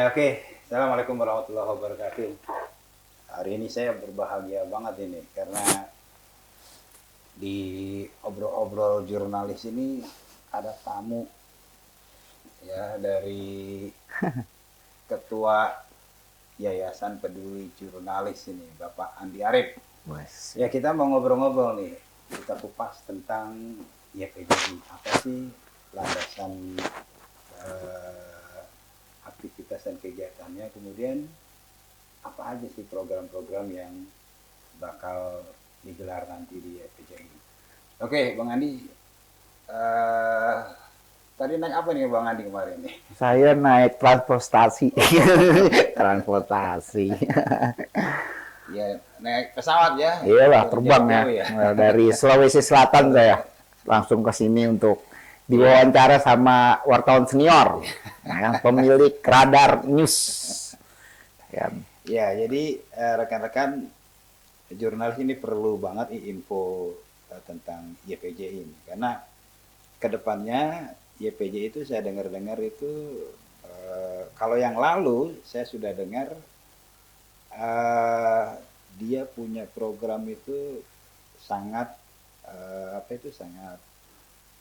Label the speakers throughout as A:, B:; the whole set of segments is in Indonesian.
A: Ya oke, Assalamualaikum warahmatullahi wabarakatuh. Hari ini saya berbahagia banget ini karena di obrol-obrol jurnalis ini ada tamu ya dari Ketua Yayasan Peduli Jurnalis ini, Bapak Andi Arief.
B: Mas.
A: Ya kita mau ngobrol-ngobrol nih, kita kupas tentang YPJI. Apa sih landasan aktivitas dan kegiatannya, kemudian apa aja sih program-program yang bakal digelar nanti di YPJI. Oke, Bang Andi, tadi naik apa nih Bang Andi kemarin nih?
B: Saya naik transportasi. Transportasi.
A: Ya, naik pesawat ya?
B: Iyalah, terbang ya.
A: Ya.
B: Dari Sulawesi Selatan saya langsung ke sini untuk diwawancara sama wartawan senior, yang pemilik Radar News.
A: Ya, jadi rekan-rekan jurnalis ini perlu banget info tentang YPJI ini, karena kedepannya YPJI itu saya dengar-dengar itu kalau yang lalu saya sudah dengar dia punya program itu sangat sangat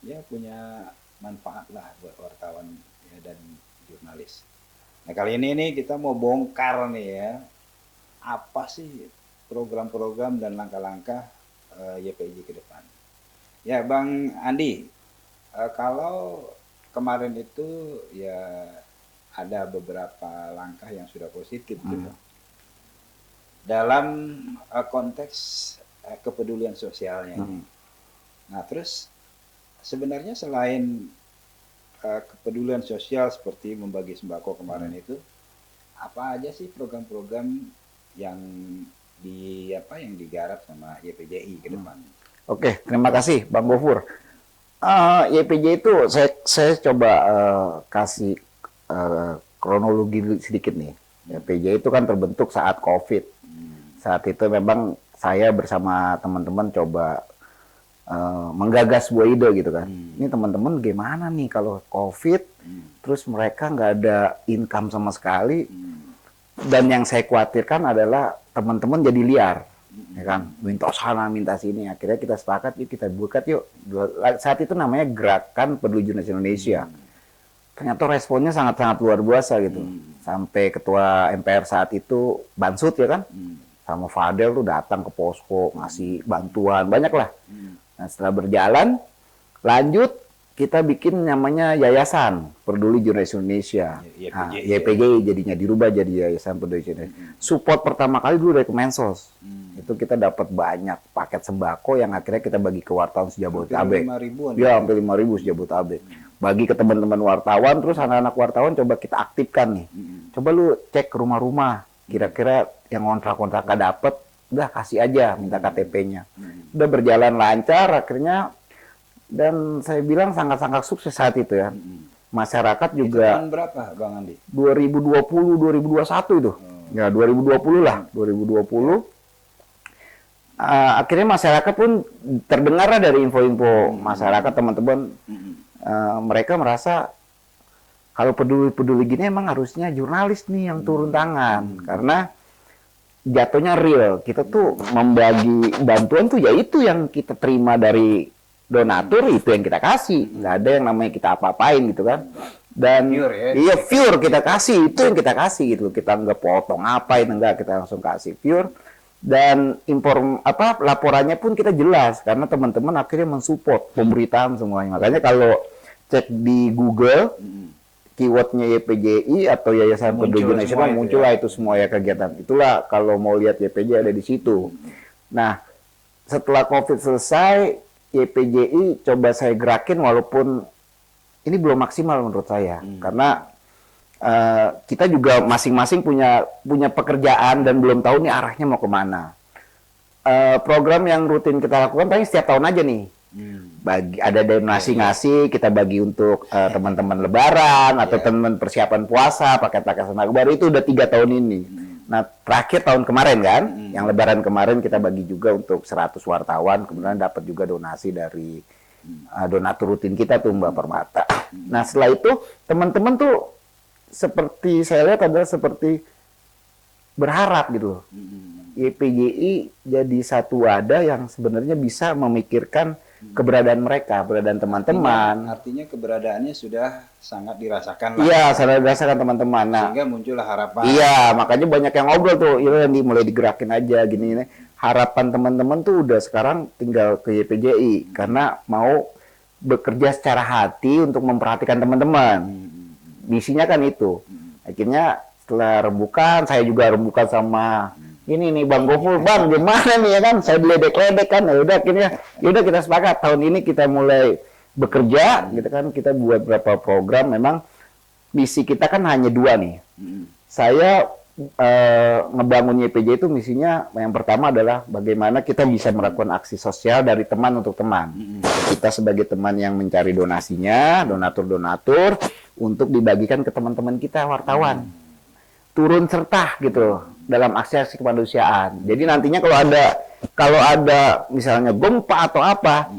A: ya punya manfaat lah buat wartawan ya, dan jurnalis. Nah kali ini nih kita mau bongkar nih ya, apa sih program-program dan langkah-langkah YPJI ke depan. Ya Bang Andi, kalau kemarin itu ya ada beberapa langkah yang sudah positif gitu. Dalam konteks kepedulian sosialnya. Nah terus sebenarnya selain kepedulian sosial seperti membagi sembako kemarin itu, apa aja sih program-program yang yang digarap sama YPJI ke depan?
B: Oke, terima kasih Bang Gofur. YPJI itu saya coba kasih kronologi sedikit nih. YPJI itu kan terbentuk saat COVID. Saat itu memang saya bersama teman-teman coba menggagas sebuah ide gitu kan. Ini teman-teman gimana nih kalau COVID, terus mereka nggak ada income sama sekali, dan yang saya khawatirkan adalah teman-teman jadi liar, ya kan, minta sana minta sini. Akhirnya kita sepakat yuk kita buka yuk. Saat itu namanya Gerakan Peduli Jurnalis Indonesia. Ternyata responnya sangat-sangat luar biasa gitu. Sampai ketua MPR saat itu Bansud ya kan, sama Fadel tuh datang ke posko ngasih bantuan banyak lah. Nah, setelah berjalan, lanjut kita bikin namanya Yayasan Peduli Jurnalis Indonesia. Nah, YPJI jadinya dirubah jadi Yayasan Peduli Jurnalis. Support pertama kali dulu dari Kemensos. Itu kita dapat banyak paket sembako yang akhirnya kita bagi ke wartawan sejabodetabek. Ya, hampir 5.000 sejabodetabek. Bagi ke teman-teman wartawan, terus anak-anak wartawan coba kita aktifkan nih. Coba lu cek ke rumah-rumah, kira-kira yang kontrak-kontrak gak dapet, udah kasih aja minta KTP-nya. Udah berjalan lancar akhirnya, dan saya bilang sangat-sangat sukses saat itu ya. Masyarakat juga.
A: Itu tahun berapa Bang Andi?
B: 2020 2021 itu. Ya 2020 lah, 2020. Akhirnya masyarakat pun terdengar dari info-info masyarakat teman-teman. Mereka merasa kalau peduli gini emang harusnya jurnalis nih yang turun tangan, karena jatuhnya real. Kita tuh membagi bantuan tuh ya itu yang kita terima dari donatur, itu yang kita kasih. Nggak ada yang namanya kita apa-apain gitu kan. Dan
A: pure, ya?
B: Iya pure kita kasih, itu yang kita kasih gitu. Kita nggak potong apain, enggak, kita langsung kasih pure. Dan laporannya pun kita jelas karena teman-teman akhirnya mensupport pemberitaan semuanya. Makanya kalau cek di Google keywordnya YPJI atau Yayasan Peduli Jurnalis Indonesia muncul lah itu semua ya kegiatan. Itulah kalau mau lihat YPJI ada di situ. Nah, setelah COVID selesai, YPJI coba saya gerakin walaupun ini belum maksimal menurut saya. Karena kita juga masing-masing punya pekerjaan dan belum tahu nih arahnya mau kemana. Program yang rutin kita lakukan paling setiap tahun aja nih. Ada donasi ngasih, kita bagi untuk teman-teman lebaran atau teman persiapan puasa, paket-paket sama baru itu udah 3 tahun ini. Nah, terakhir tahun kemarin kan, yang lebaran kemarin kita bagi juga untuk 100 wartawan, kemudian dapat juga donasi dari donatur rutin kita tuh Mbak Permata. Nah, setelah itu teman-teman tuh seperti saya lihat adalah seperti berharap gitu loh. YPGI jadi satu wadah yang sebenarnya bisa memikirkan keberadaan mereka, keberadaan teman-teman.
A: Artinya keberadaannya sudah sangat dirasakan lah.
B: Iya, sangat dirasakan teman-teman. Nah,
A: sehingga muncullah harapan.
B: iya, makanya banyak yang ngobrol tuh, ini mulai digerakin aja gini. Harapan teman-teman tuh udah sekarang tinggal ke YPGI karena mau bekerja secara hati untuk memperhatikan teman-teman. Misinya kan itu. Akhirnya setelah rembukan, saya juga rembukan sama ini nih Bang Gofur, Bang gimana nih ya kan, saya diledek-ledek kan, ya udah kita sepakat tahun ini kita mulai bekerja, gitu kan, kita buat beberapa program. Memang misi kita kan hanya dua nih. Saya ngebangun YPJ itu misinya yang pertama adalah bagaimana kita bisa melakukan aksi sosial dari teman untuk teman. Kita sebagai teman yang mencari donasinya, donatur-donatur untuk dibagikan ke teman-teman kita wartawan. Turun serta gitu dalam aksi kemanusiaan. Jadi nantinya kalau ada misalnya gempa atau apa,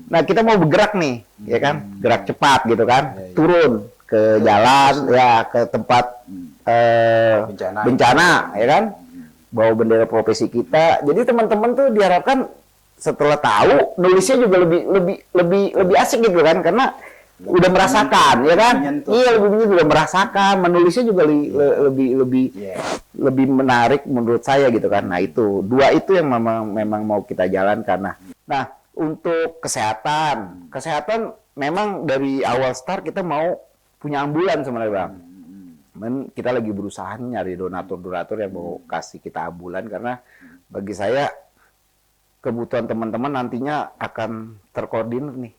B: nah kita mau bergerak nih, ya kan, gerak cepat gitu kan, turun ke jalan, ya ke tempat bencana, ya kan, bawa bendera profesi kita. Jadi teman-teman tuh diharapkan setelah tahu nulisnya juga lebih asik gitu kan, karena udah merasakan, ya kan? Iya, lebih udah merasakan, menulisnya juga lebih menarik menurut saya gitu kan. Nah, itu dua itu yang memang mau kita jalankan. Nah, untuk kesehatan memang dari awal start kita mau punya ambulan sebenarnya, Bang. Kita lagi berusaha nyari donatur yang mau kasih kita ambulan, karena bagi saya kebutuhan teman-teman nantinya akan terkoordinir nih.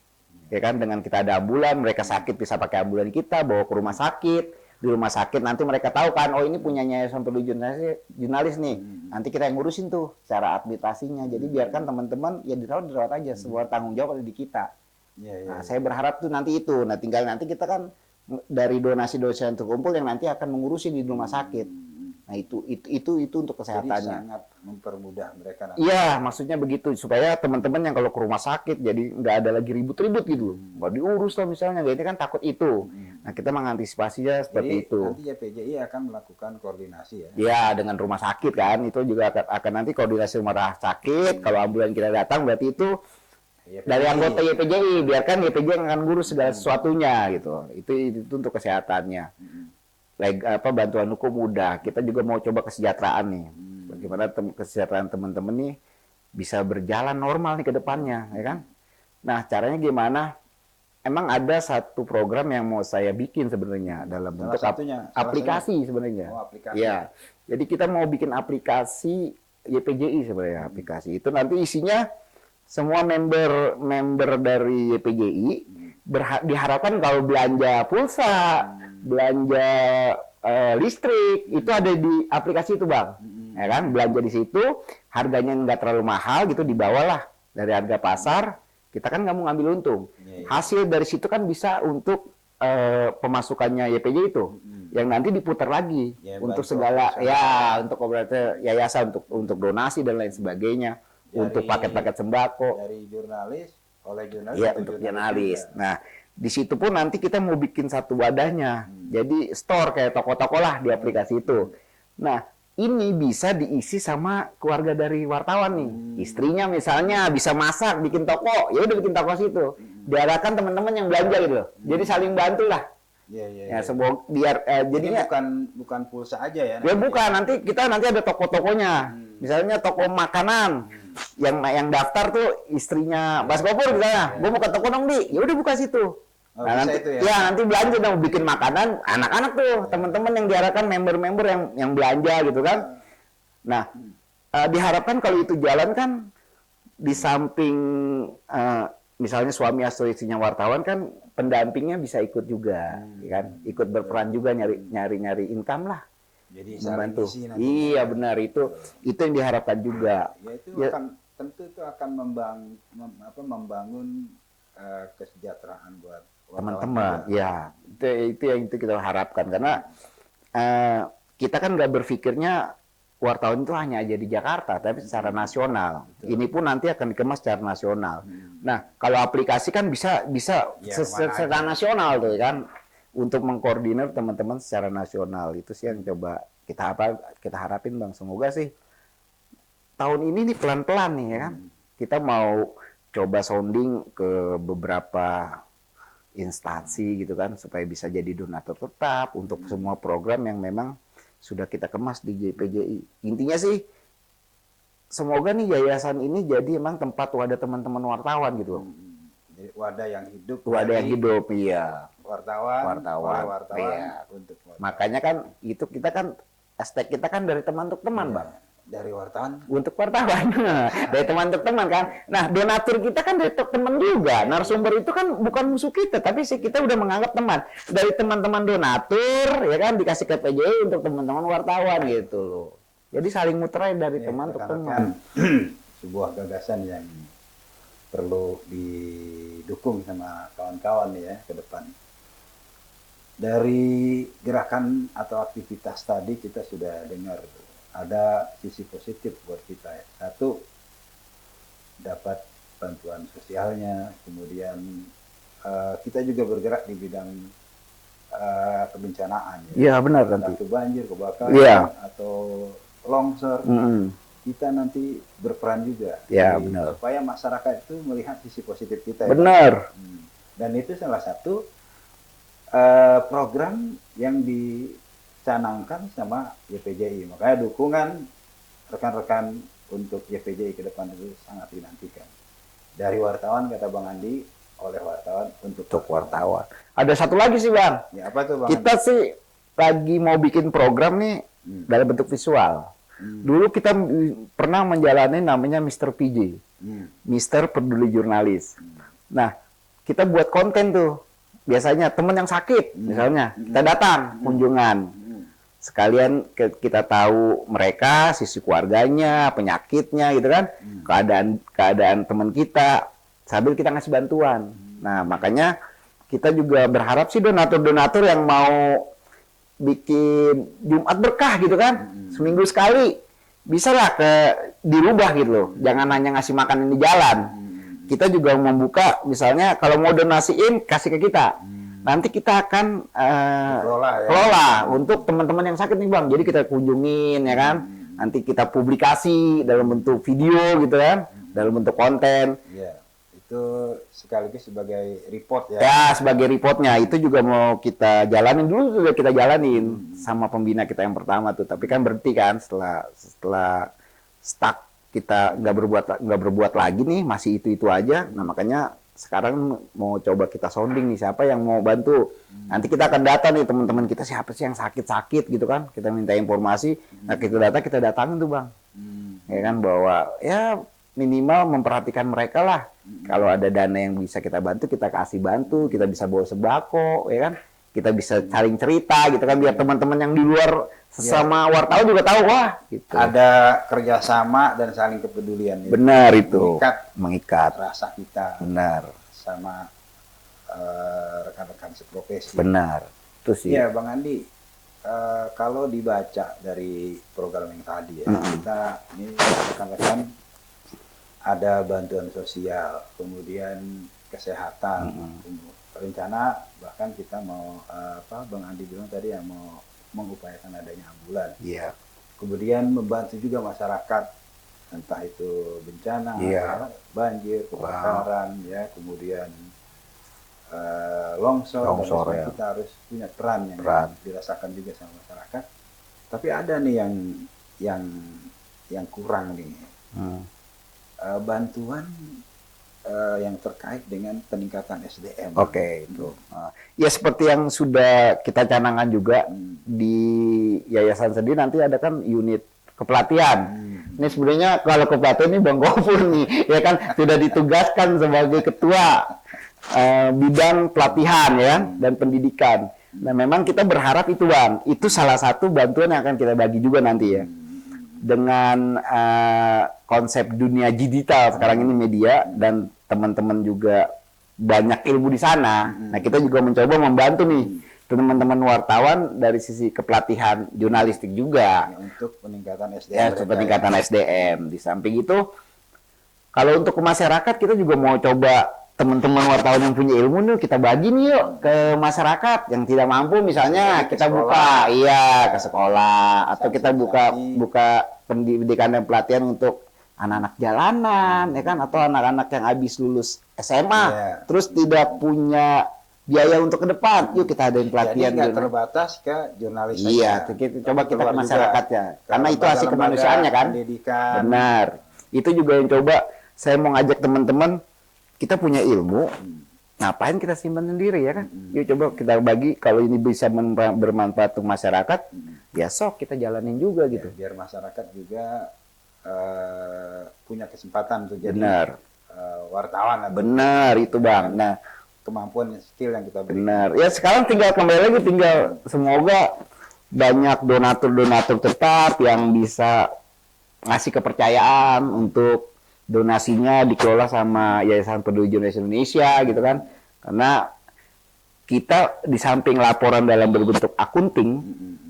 B: Ya kan, dengan kita ada ambulan, mereka sakit bisa pakai ambulan kita, bawa ke rumah sakit. Di rumah sakit nanti mereka tahu kan, oh ini punyanya Yayasan Peduli Jurnalis nih. Nanti kita yang ngurusin tuh cara administrasinya. Jadi biarkan teman-teman ya dirawat aja, semua tanggung jawab ada di kita. Nah, saya berharap tuh nanti itu. Nah, tinggal nanti kita kan dari donasi-donasi yang terkumpul yang nanti akan mengurusi di rumah sakit. Nah, itu untuk kesehatannya.
A: Jadi sangat mempermudah mereka.
B: Iya, maksudnya begitu, supaya teman-teman yang kalau ke rumah sakit jadi nggak ada lagi ribut-ribut gitu, nggak diurus lah misalnya, ini kan takut itu. Nah, kita mengantisipasinya seperti
A: jadi,
B: itu.
A: Nanti YPJI akan melakukan koordinasi ya?
B: Iya, dengan rumah sakit kan, itu juga akan nanti koordinasi rumah sakit. Kalau ambulan kita datang berarti itu dari anggota YPJI, biarkan YPJI yang akan ngurus segala sesuatunya gitu. Itu untuk kesehatannya. Bantuan hukum mudah. Kita juga mau coba kesejahteraan nih. Bagaimana kesejahteraan teman-teman nih bisa berjalan normal nih ke depannya, ya kan? Nah, caranya gimana? Emang ada satu program yang mau saya bikin sebenarnya dalam bentuk aplikasi sebenarnya.
A: Oh, aplikasi.
B: Ya. Jadi kita mau bikin aplikasi YPJI sebenarnya. Aplikasi itu nanti isinya semua member dari YPJI diharapkan kalau belanja pulsa, belanja listrik itu ada di aplikasi itu, Bang. Ya kan, belanja di situ, harganya nggak terlalu mahal gitu, dibawalah dari harga pasar. Kita kan nggak mau ngambil untung. Hasil dari situ kan bisa untuk pemasukannya YPJ itu, yang nanti diputar lagi untuk segala untuk yayasan, untuk donasi dan lain sebagainya, untuk paket-paket sembako.
A: Dari jurnalis, oleh jurnalis.
B: Ya, untuk jurnalis. Nah, di situ pun nanti kita mau bikin satu wadahnya. Jadi store kayak toko-toko lah di aplikasi itu. Nah, ini bisa diisi sama keluarga dari wartawan nih. Istrinya misalnya bisa masak, bikin toko, ya udah bikin toko situ. Diarahkan teman-teman yang belanja gitu loh. Jadi saling bantu lah. Ya, semoga biar jadinya
A: bukan pulsa aja ya.
B: Ya bukan, nanti ada toko-tokonya. Misalnya toko makanan. Yang daftar tuh istrinya Mas Gofur misalnya. Gue buka toko dong, Di. Ya udah buka situ. Nah, nanti itu ya nanti belanja dong, bikin makanan anak-anak tuh, teman-teman yang diarahkan member-member yang belanja gitu kan. Nah, diharapkan kalau itu jalan kan, di samping misalnya suami atau istrinya wartawan kan, pendampingnya bisa ikut juga, kan? Ikut berperan juga nyari income lah.
A: Jadi
B: membantu. Iya benar, itu yang diharapkan juga.
A: Ya itu tentu itu akan membangun kesejahteraan buat
B: teman-teman. Ya, itu yang kita harapkan, karena kita kan nggak berpikirnya wartawan itu hanya aja di Jakarta, tapi secara nasional. Betul. Ini pun nanti akan dikemas secara nasional. Nah, kalau aplikasi kan bisa secara nasional tuh kan. untuk mengkoordinir teman-teman secara nasional. Itu sih yang coba kita harapin Bang. Semoga sih tahun ini nih pelan-pelan nih ya kan. Kita mau coba sounding ke beberapa instansi gitu kan supaya bisa jadi donatur tetap untuk semua program yang memang sudah kita kemas di JPJI. Intinya sih semoga nih yayasan ini jadi emang tempat wadah teman-teman wartawan gitu.
A: Jadi wadah yang hidup.
B: Wadah yang hidup, iya.
A: Wartawan.
B: Iya.
A: Untuk wartawan.
B: Makanya kan itu kita kan hashtag kita kan dari teman untuk teman, Bang.
A: Dari wartawan
B: untuk wartawan. Dari teman untuk teman kan. Nah, donatur kita kan dari teman juga. Narasumber itu kan bukan musuh kita, tapi sih kita udah menganggap teman. Dari teman-teman donatur ya kan dikasih ke PJI untuk teman-teman wartawan gitu loh. Jadi saling muterai dari teman untuk teman.
A: Sebuah gagasan yang perlu didukung sama kawan-kawan ya ke depan. Dari gerakan atau aktivitas tadi kita sudah dengar ada sisi positif buat kita ya. Satu, dapat bantuan sosialnya, kemudian kita juga bergerak di bidang kebencanaan ya.
B: Iya benar nanti.
A: Atau banjir, kebakaran, atau longsor. Kita nanti berperan juga.
B: Iya benar.
A: Supaya masyarakat itu melihat sisi positif kita. Ya.
B: Benar.
A: Dan itu salah satu program yang dicanangkan sama YPJI. Makanya dukungan rekan-rekan untuk YPJI ke depan itu sangat dinantikan. Dari wartawan kata Bang Andi, oleh wartawan untuk
B: wartawan. Ada satu lagi sih Bang.
A: Ya, apa tuh Bang?
B: Kita sih lagi mau bikin program nih dalam bentuk visual. Dulu kita pernah menjalani namanya Mr. PJ. Mr. Peduli Jurnalis. Nah, kita buat konten tuh. Biasanya teman yang sakit, misalnya kita datang kunjungan, sekalian kita tahu mereka, sisi keluarganya, penyakitnya, gitu kan, keadaan teman kita, sambil kita ngasih bantuan. Nah makanya kita juga berharap sih donatur-donatur yang mau bikin Jumat berkah gitu kan, seminggu sekali, bisa lah dirubah gitu loh, jangan hanya ngasih makanan di jalan. Kita juga membuka, misalnya kalau mau donasiin, kasih ke kita. Nanti kita akan kelola untuk teman-teman yang sakit nih Bang. Jadi kita kunjungin ya kan. Nanti kita publikasi dalam bentuk video gitu kan. Dalam bentuk konten.
A: Iya, itu sekaligus sebagai report ya.
B: Ya, sebagai reportnya. Itu juga mau kita jalanin dulu, sudah kita jalanin sama pembina kita yang pertama tuh. Tapi kan berhenti kan setelah stuck. Kita nggak berbuat lagi nih, masih itu aja. Nah makanya sekarang mau coba kita sounding nih siapa yang mau bantu. Nanti kita akan data nih teman-teman kita siapa sih yang sakit gitu kan. Kita minta informasi, nah kita datangin tuh Bang. Ya kan bahwa ya minimal memperhatikan mereka lah. Kalau ada dana yang bisa kita bantu, kita kasih bantu, kita bisa bawa sembako, ya kan. Kita bisa saling cerita gitu kan biar teman-teman yang di luar sesama wartawan juga tahu wah gitu.
A: Ada kerjasama dan saling kepedulian. Ya.
B: Benar itu.
A: Mengikat rasa kita.
B: Benar.
A: Sama rekan-rekan seprofesi.
B: Benar. Itu sih.
A: Ya Bang Andi, kalau dibaca dari program yang tadi ya, kita ini rekan-rekan ada bantuan sosial, kemudian kesehatan, rencana bahkan kita mau Bang Andi bilang tadi yang mau mengupayakan adanya ambulan.
B: Iya.
A: Kemudian membantu juga masyarakat entah itu bencana, banjir, kebakaran, ya, kemudian longsor ya. Kita harus punya peran yang dirasakan juga sama masyarakat. Tapi ada nih yang kurang nih. Bantuan yang terkait dengan peningkatan SDM.
B: Oke, itu. Ya seperti yang sudah kita canangkan juga di yayasan sendiri nanti ada kan unit kepelatihan. Ini sebenarnya kalau kepelatihan ini Bang Gofur nih, ya kan sudah ditugaskan sebagai ketua bidang pelatihan ya dan pendidikan. Nah memang kita berharap itu Bang, itu salah satu bantuan yang akan kita bagi juga nanti ya. Dengan konsep dunia digital sekarang ini media dan teman-teman juga banyak ilmu di sana. Nah kita juga mencoba membantu nih teman-teman wartawan dari sisi kepelatihan jurnalistik juga
A: untuk peningkatan SDM.
B: Ya, untuk peningkatan SDM. Di samping itu, kalau untuk ke masyarakat kita juga mau coba teman-teman wartawan yang punya ilmu nih kita bagi nih yuk ke masyarakat yang tidak mampu, misalnya
A: Ke
B: kita
A: sekolah.
B: buka ke sekolah, atau kita buka
A: Sosialisasi.
B: pendidikan dan pelatihan untuk anak-anak jalanan ya kan, atau anak-anak yang habis lulus SMA
A: Iya.
B: terus tidak punya biaya untuk ke depan, yuk kita adain
A: Jadi
B: pelatihan
A: nggak
B: gitu.
A: terbatas ke jurnalis
B: Iya,
A: saja.
B: coba kita ke
A: Keluar juga.
B: masyarakat ya,
A: Ke
B: karena itu hasil
A: lembaga-lembaga
B: kemanusiaannya kan.
A: pendidikan.
B: Benar. Itu juga yang coba saya mau ngajak teman-teman, kita punya ilmu, ngapain kita simpan sendiri ya kan? Yuk coba kita bagi, kalau ini bisa bermanfaat untuk masyarakat, ya sok kita jalanin juga gitu.
A: Ya, biar masyarakat juga punya kesempatan untuk jadi
B: Benar.
A: wartawan atau
B: Benar itu Bang. Nah,
A: kemampuan skill yang kita berikan.
B: benar. Ya sekarang tinggal kembali lagi, tinggal semoga banyak donatur-donatur tetap yang bisa ngasih kepercayaan untuk donasinya dikelola sama Yayasan Peduli Jurnalis Indonesia gitu kan. Karena kita di samping laporan dalam berbentuk akunting,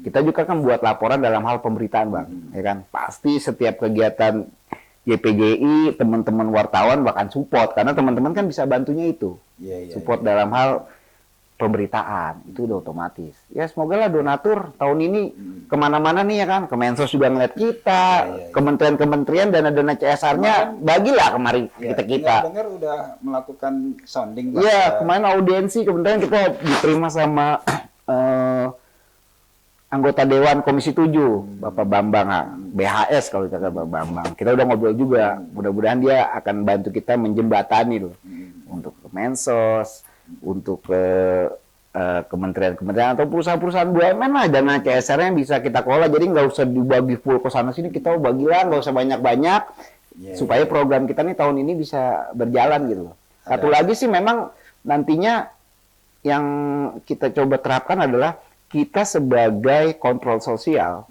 B: kita juga kan buat laporan dalam hal pemberitaan Bang, ya kan. Pasti setiap kegiatan YPGI teman-teman wartawan bahkan support, karena teman-teman kan bisa bantunya itu.
A: Iya,
B: Support dalam hal pemberitaan itu udah otomatis. Ya semoga lah donatur tahun ini kemana-mana nih ya kan, Kemensos juga ngeliat kita, kementerian-kementerian dana-dana CSR-nya bagilah kemarin kita.
A: Dengar udah melakukan sounding.
B: Iya, kemarin audiensi kementerian kita diterima sama anggota Dewan Komisi 7, Bapak Bambang, BHS kalau kita Bapak Bambang. Kita udah ngobrol juga, mudah-mudahan dia akan bantu kita menjembatani loh. Untuk Kemensos, untuk kementerian-kementerian atau perusahaan-perusahaan BUMN lah, dana CSR yang bisa kita kelola, jadi nggak usah dibagi full ke sana sini, kita bagilah, nggak usah banyak-banyak, supaya program kita nih tahun ini bisa berjalan gitu loh. Satu lagi sih memang nantinya yang kita coba terapkan adalah kita sebagai kontrol sosial.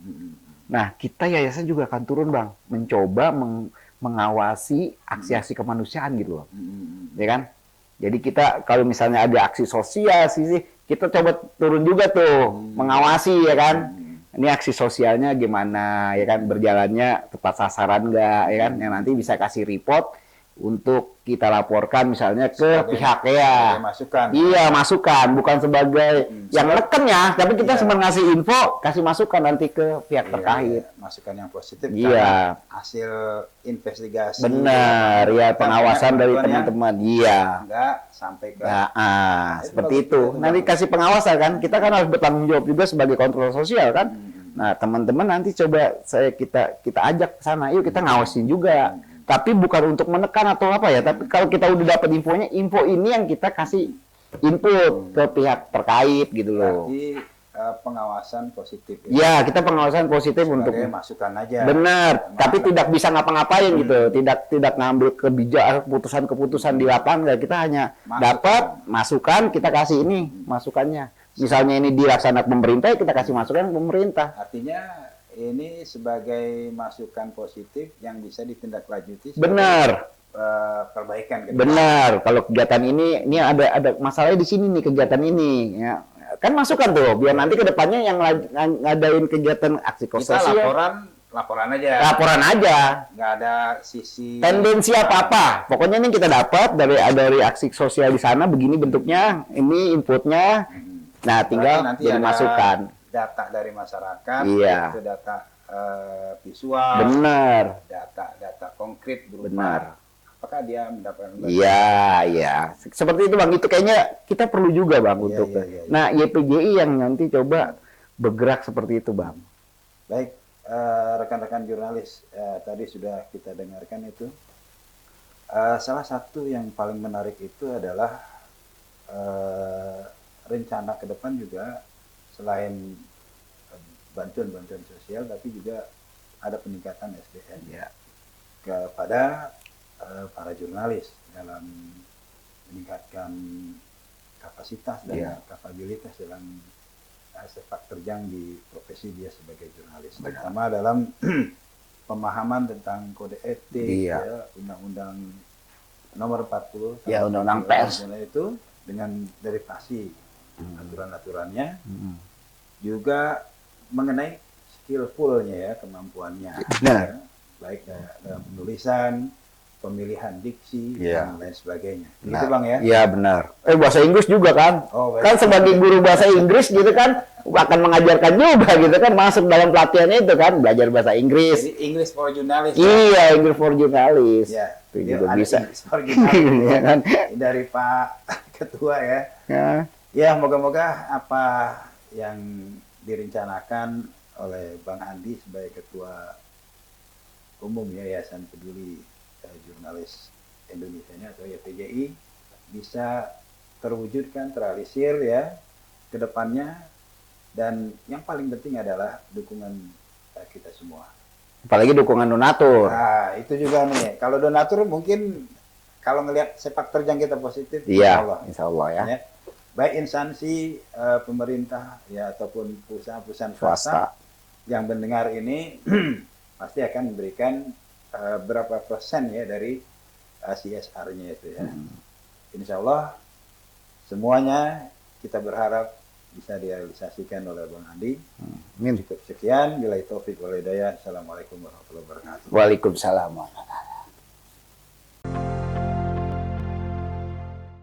B: Nah, kita yayasan juga akan turun Bang, mencoba mengawasi aksi-aksi kemanusiaan gitu loh. Ya kan? Jadi kita kalau misalnya ada aksi sosial sih, kita coba turun juga tuh, mengawasi ya kan. Ini aksi sosialnya gimana ya kan, berjalannya tepat sasaran nggak ya kan, yang nanti bisa kasih report untuk kita laporkan misalnya ke pihak ya.
A: Masukan.
B: Iya, masukan, bukan sebagai yang neken ya, tapi kita cuma ngasih info, kasih masukan nanti ke pihak terkait.
A: Masukan yang positif.
B: Iya.
A: Hasil investigasi.
B: Benar, ya pengawasan dari teman-teman. Iya.
A: Enggak sampai ke.
B: Seperti itu. Nanti kasih pengawasan kan, kita kan harus bertanggung jawab juga sebagai kontrol sosial kan. Nah, teman-teman nanti coba kita ajak ke sana, yuk kita ngawasin juga. Tapi bukan untuk menekan atau apa ya, tapi kalau kita udah dapat infonya, info ini yang kita kasih input ke pihak terkait gitu loh.
A: Berarti pengawasan positif.
B: Ya, kita pengawasan positif untuk
A: masukan aja.
B: Benar, tapi tidak bisa ngapa-ngapain gitu, tidak ngambil kebijakan keputusan di lapangan, kita hanya dapat masukan, kita kasih ini masukannya. Misalnya ini dilaksanakan pemerintah, kita kasih masukan ke pemerintah.
A: Artinya ini sebagai masukan positif yang bisa ditindaklanjuti.
B: Benar.
A: Perbaikan.
B: Benar. Kalau kegiatan ini ada masalahnya di sini nih, kegiatan ini ya. Kan masukan tuh, biar nanti ke depannya yang ngadain kegiatan aksi sosial.
A: Kita laporan aja.
B: Laporan aja.
A: Nggak ada sisi
B: tendensi apa-apa. Pokoknya ini kita dapat dari aksi sosial di sana, begini bentuknya, ini inputnya. Nah, tinggal
A: nanti
B: jadi masukan.
A: Data dari masyarakat,
B: iya.
A: Itu data visual,
B: benar,
A: data konkret berupa
B: benar.
A: Apakah dia mendapatkan?
B: Iya. Seperti itu Bang. Itu kayaknya kita perlu juga Bang untuk. Nah, YPGI yang nanti coba bergerak seperti itu Bang.
A: Baik, rekan-rekan jurnalis, tadi sudah kita dengarkan itu. Salah satu yang paling menarik itu adalah rencana ke depan juga. Selain bantuan sosial, tapi juga ada peningkatan SDM kepada para jurnalis dalam meningkatkan kapasitas dan kapabilitas dalam sepak terjang di profesi dia sebagai jurnalis. Terutama dalam pemahaman tentang kode etik, Undang-Undang Nomor 40
B: Undang-Undang Pers
A: itu dengan derivasi aturan-aturannya. Juga mengenai skillfulnya ya, kemampuannya, baik dalam penulisan, pemilihan diksi
B: Iya.
A: dan lain sebagainya.
B: Nah,
A: Gitu Bang ya?
B: Iya benar. Bahasa Inggris juga kan?
A: Oh, baik.
B: Kan sebagai guru bahasa Inggris gitu kan akan mengajarkan juga gitu kan masuk dalam pelatihannya itu kan belajar bahasa Inggris.
A: Jadi English for Journalist ya?
B: Iya, English for Journalist.
A: Ya,
B: Itu
A: dia
B: juga
A: ada
B: bisa.
A: English for Journalist
B: Iya kan?
A: dari Pak Ketua ya.
B: Ya.
A: Ya, moga-moga apa yang direncanakan oleh Bang Andi sebagai Ketua Umum Yayasan Peduli Jurnalis Indonesia atau YPJI bisa terwujudkan, terrealisir ya ke depannya, dan yang paling penting adalah dukungan kita semua.
B: Apalagi dukungan donatur.
A: Nah, itu juga nih. Kalau donatur mungkin kalau ngelihat sepak terjang kita positif,
B: Iya,
A: insya Allah.
B: insya Allah ya.
A: Ya. Baik instansi pemerintah ya ataupun perusahaan-perusahaan
B: Swasta.
A: swasta yang mendengar ini pasti akan memberikan berapa persen ya dari CSR-nya itu ya. Insya Allah semuanya kita berharap bisa direalisasikan oleh Bang Andi.
B: Amin.
A: Cukup sekian. Bila taufik wal hidayah. Assalamualaikum warahmatullahi wabarakatuh.
B: Waalaikumsalam.